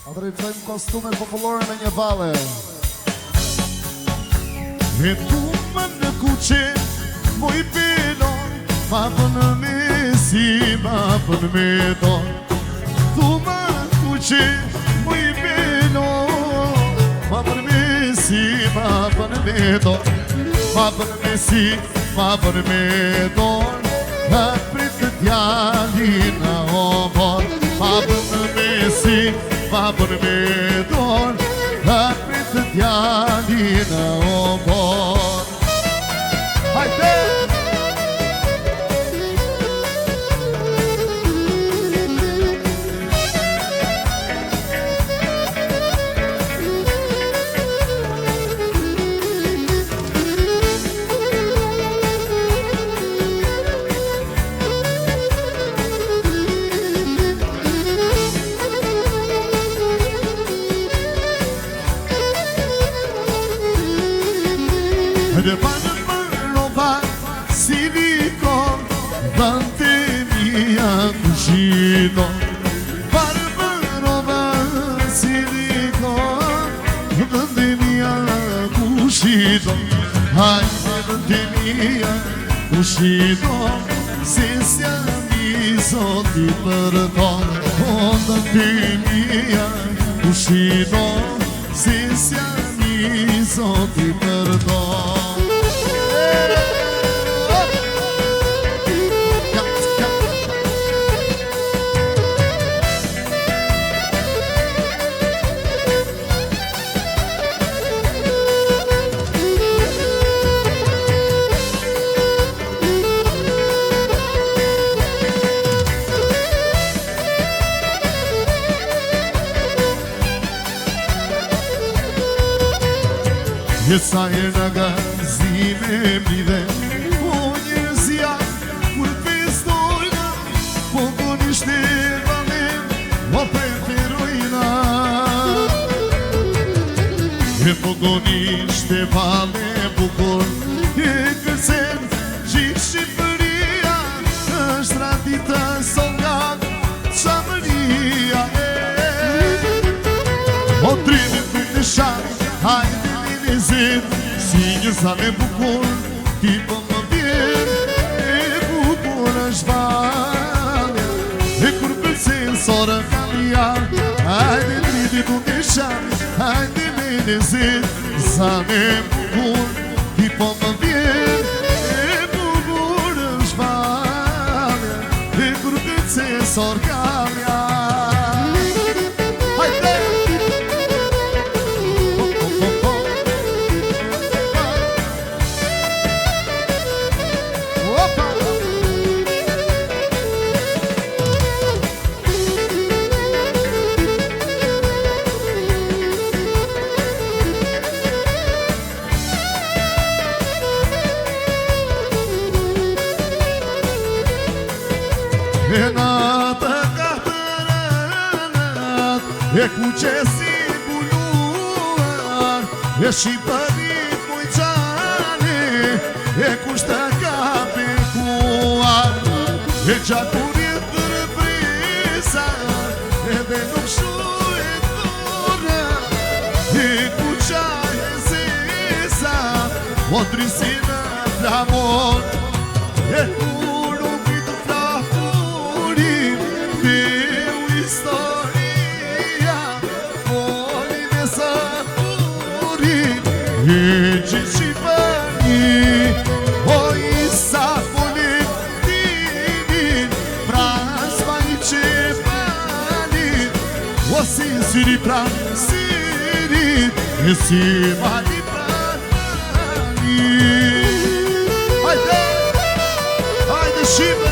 Atëri bëjmë kostume popullore me një valle. E tu më në kuqe, moj pelon, ma pënë me si, ma pënë me don. Tu më në kuqe, moj pelon, ma pënë me si, ma pënë me don. Ma pënë me si, ma pënë me don. Ha pritë t'jallin në obor. Ma pënë me si, ma pënë me don. Ha pritë t'jallin në obor. Hajde! Dhe banë për roba silikon, vante mia kushino. Banë për roba silikon, vante mia kushino. Hajde vante mia kushino, se siami zoti për ton. Vante mia kushino, se siami zoti për ton. E sa e në gazime mride, po njëzja, kur festojna, po konishte valem, o preferojna. E po konishte valem bukur, e kërcen gjithë Shqipëria, është ratita soldat, qamëria. O trime për të shaj, hajde si një zale bukur, ti po më vjen, e bukur është valja, e kur përcen sora kalja, hajde driti ku të shami, hajde me në zet, zale bukur, ti po më vjen, e bukur është valja, e kur përcen sora kalja. E natë ka të rënat, e ku që si buluar, e Shqipërit mujqane, e kushtë ka pekuar, e gjakurit të rëprisa, edhe nuk shuet tona, e ku qaj e zesa, o drisinë flamon, e kur u vitë flafurin, deu historia, folin e sapurin, e gjithë Shqipëni, o isa folin tinin, prasma i qepanin, o si siri pran sirin, e si mali pran manin. Hajde! Hajde Shqipë!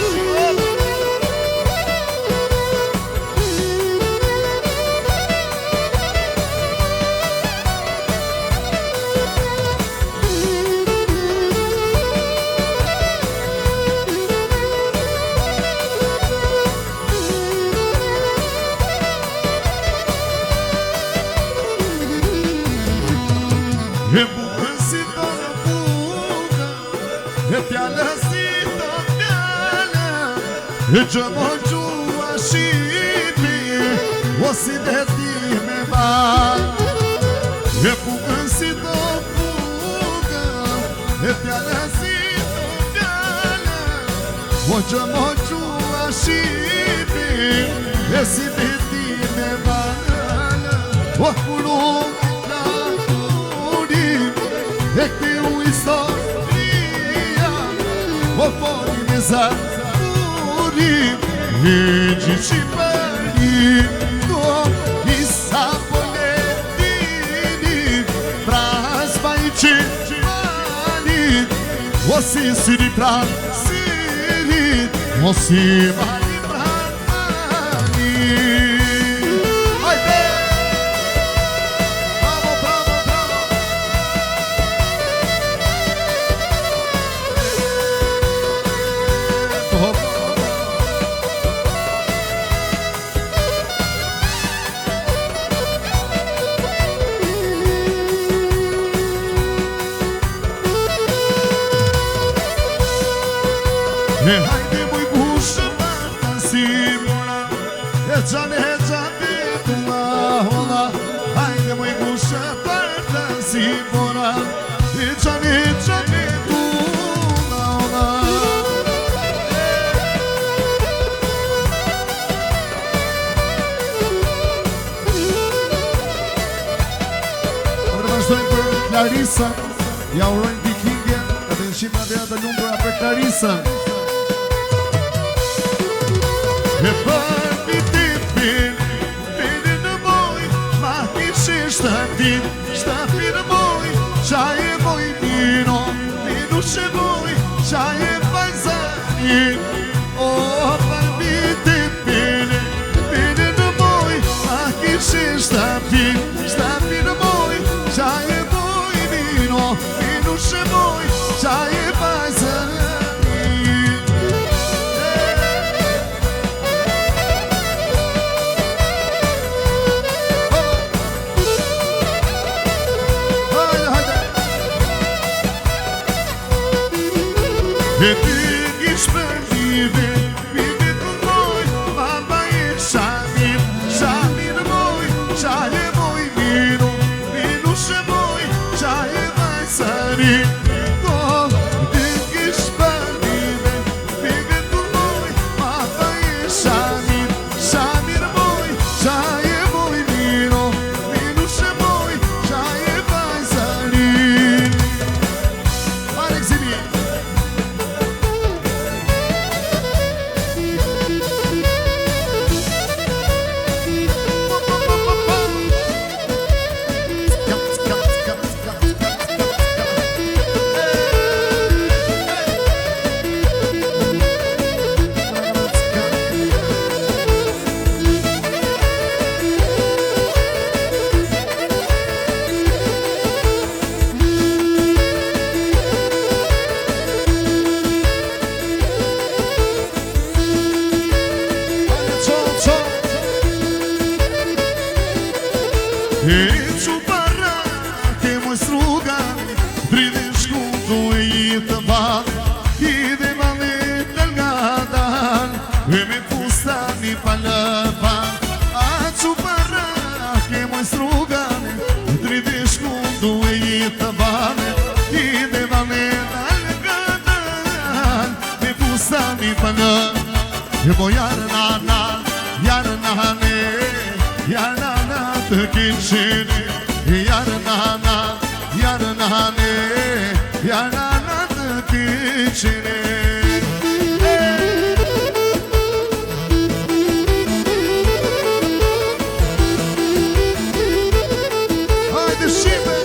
E bukën si të në buka, e fjallë si të fjallë, e që më gjua Shqipi, o si dhe ti me val E pukën si do pukën E fjallë si do fjallë O që mo qua shqipin E si beti me valë O kurum la kurim E këti u historia O fori me zakurim E gjithë shqipërim Do isa poletinit Pras bajqit malit O si siri pran sirit O si mali pran malit Hajde! Bravo, bravo, bravo! E hajde moj bushë përta si mora E gjane tu ma hola Hajde moj bushë përta si mora E gjane tu ma hola Vazhdojmë për Clarisa Ja urojnë vikingjen Ka të nëshim në dhe të lumbra për Clarisa E për vitipin, vini në moj, ma kishi shtëpin, shtëpin në moj, qaj e moj mino, minu që moj, qaj e pajzanin. O për vitipin, vini në moj, ma kishi shtëpin, shtëpin në moj, qaj e moj mino, minu që moj, qaj e pajzanin. E ty ngish për live, vini të moj, mama e shamin, shamin moj, qaj e moj minu, minu shë moj, qaj e vajsarin. Do, ty ngish për live, vini të moj, mama e shamin, shamin moj, qaj e moj minu, minu shë moj, qaj e vajsarin. Marek Zimi. E që para ke moj struga Dridi shkutu e i të val I dhe valet të lgadan E me fustani pa lëpan A që para ke moj struga Dridi shkutu e i të val I dhe valet të lgadan Me fustani pa lëpan E po jarë nana, jarë nane Jarë nana të kiqeni Jarë nana, jarë nane Jarë nana të kiqeni Hajde shqipe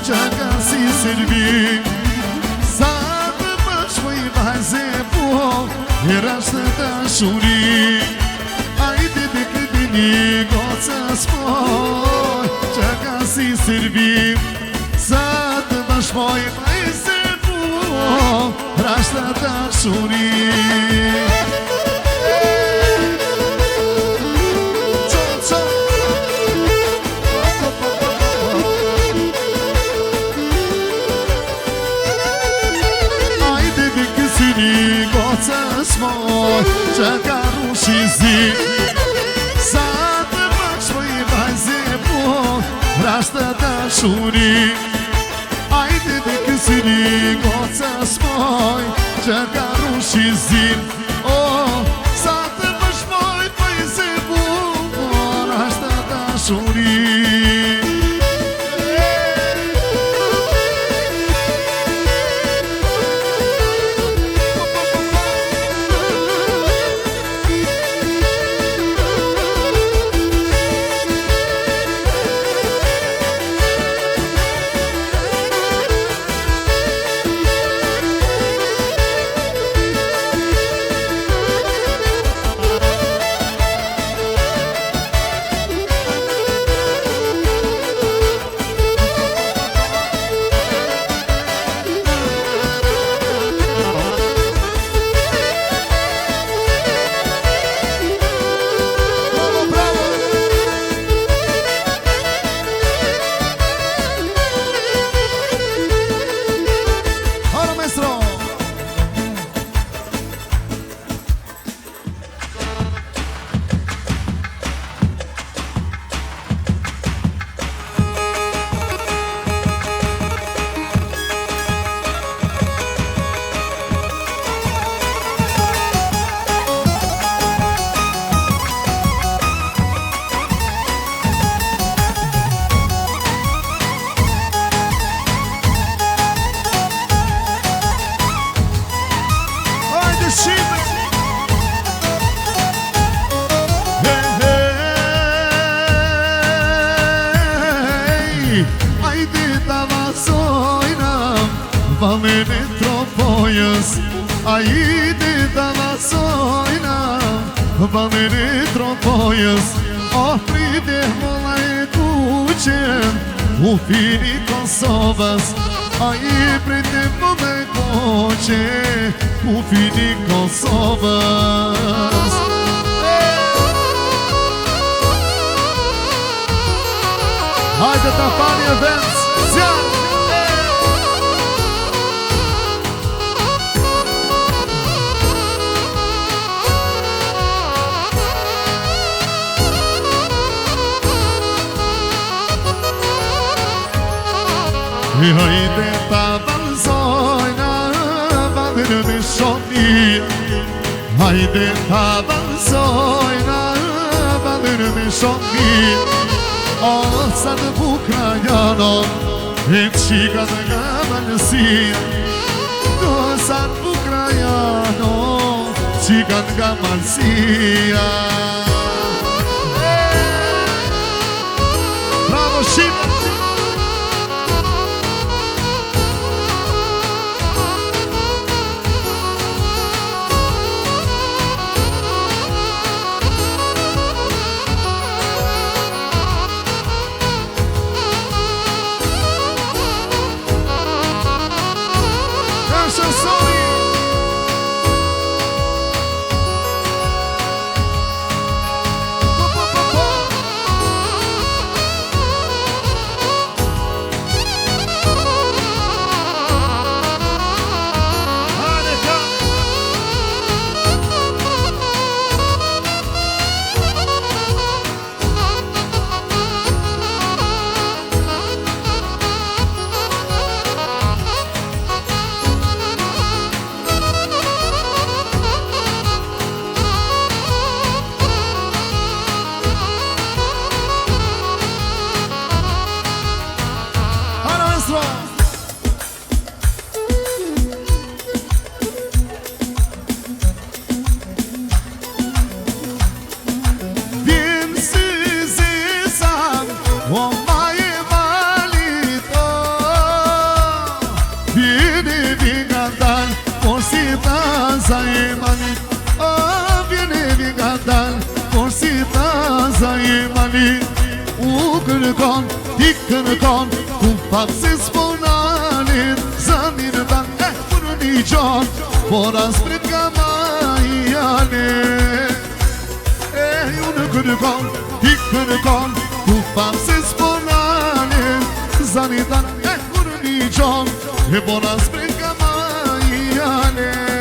Që ka si servi Sa të bashkoj vajze po E rashtë të shuri Ajde dhe këtë një goca s'poj Që ka si servi Sa të bashkoj vajze po Rashtë të shuri shuri Ajde dhe kësiri goca smoj Që ka rushizin Sa të pëshmoj për i se bukur Ashtë të shuri Valene tropojës Ajde të lasojna Valene tropojës O pride mola e kuqen U fini Kosovës Ajde pride mola e kuqen U fini Kosovës Hajde të fani e vend Zjarë Hajde ta valsojna Valene me shomi Hajde ta valsojna Valene me shomi O sa të bukra janë E të shika të nga malësia O sa të bukra janë Shika të nga malësia Bravo Shqipe U kërkon, ti kërkon Ku pak se s'ponalit Zanin dan e për një gjon Por as prit ka ma i jalit Ju në kërkon, ti kërkon Ku pak se s'ponalit Zanin dan e për një gjon Por as prit ka ma i jalit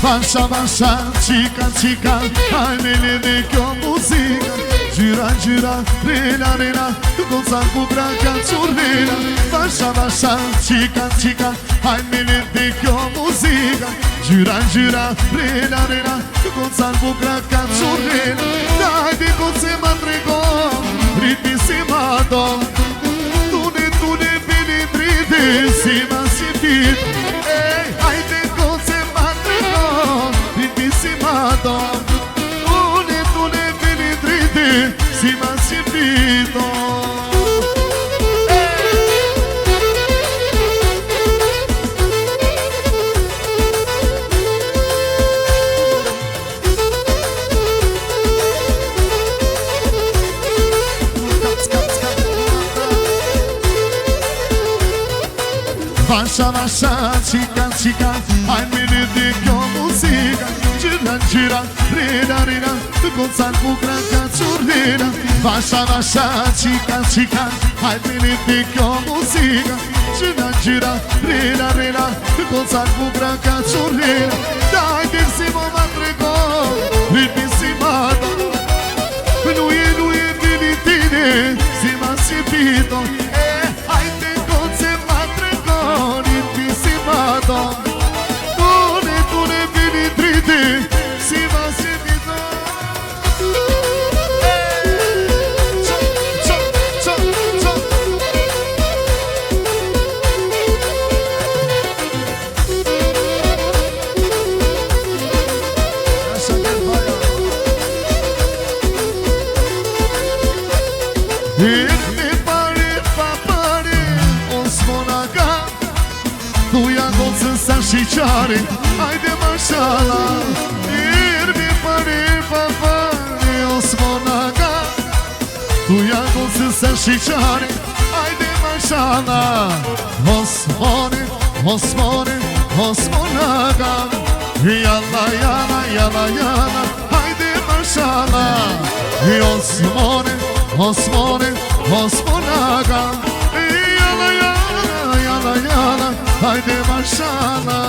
Vasha, vasha, qika, qika, hajme lidhe kjo muzika. Gjyra, gjyra, rena, rena, goca bukra ka qurrena. Vasha, vasha, qika, qika, hajme lidhe kjo muzika. Gjyra, gjyra, rena, rena, goca bukra ka qurrena. Dajde goce ma trego, ritmi si ma do. Tune, tune, bini drite, si ma si fit. Hajde goce ma trego, ritmi si ma do. Tune, tune, bini drite, si ma si fito. Vasha, vasha, qika, qika, hajme lidhe kjo muzika. Gjyra, gjyra, rena, rena, goca bukra ka qurrena. Vasha, vasha, qika, qika, hajme lidhe kjo muzika. Gjyra, gjyra, rena, rena, goca bukra ka qurrena. Dajde si mo ma trego, ritmi si ma do. Nuje, nuje, vini tine, si ma si pito. Hajde goce ma trego, ritmi si ma do. Tune, tune, vini drite, si ma si pito. Qo, qo, qo, qo. Lascia che vaya. Irmi pare, pa pare, osmonaka. Tuja gocën sa shiqari, hajde mashala. Irmi pare, pa pare, osmonaka. Tuja gocën sa shiqari, hajde mashala. Osmoni, osmoni, osmonaka. Jalla, jalla, jalla, jalla, hajde mashala. Osmoni, osmoni, osmonaka. Jalla, jalla, jalla, jalla, hajde mashala.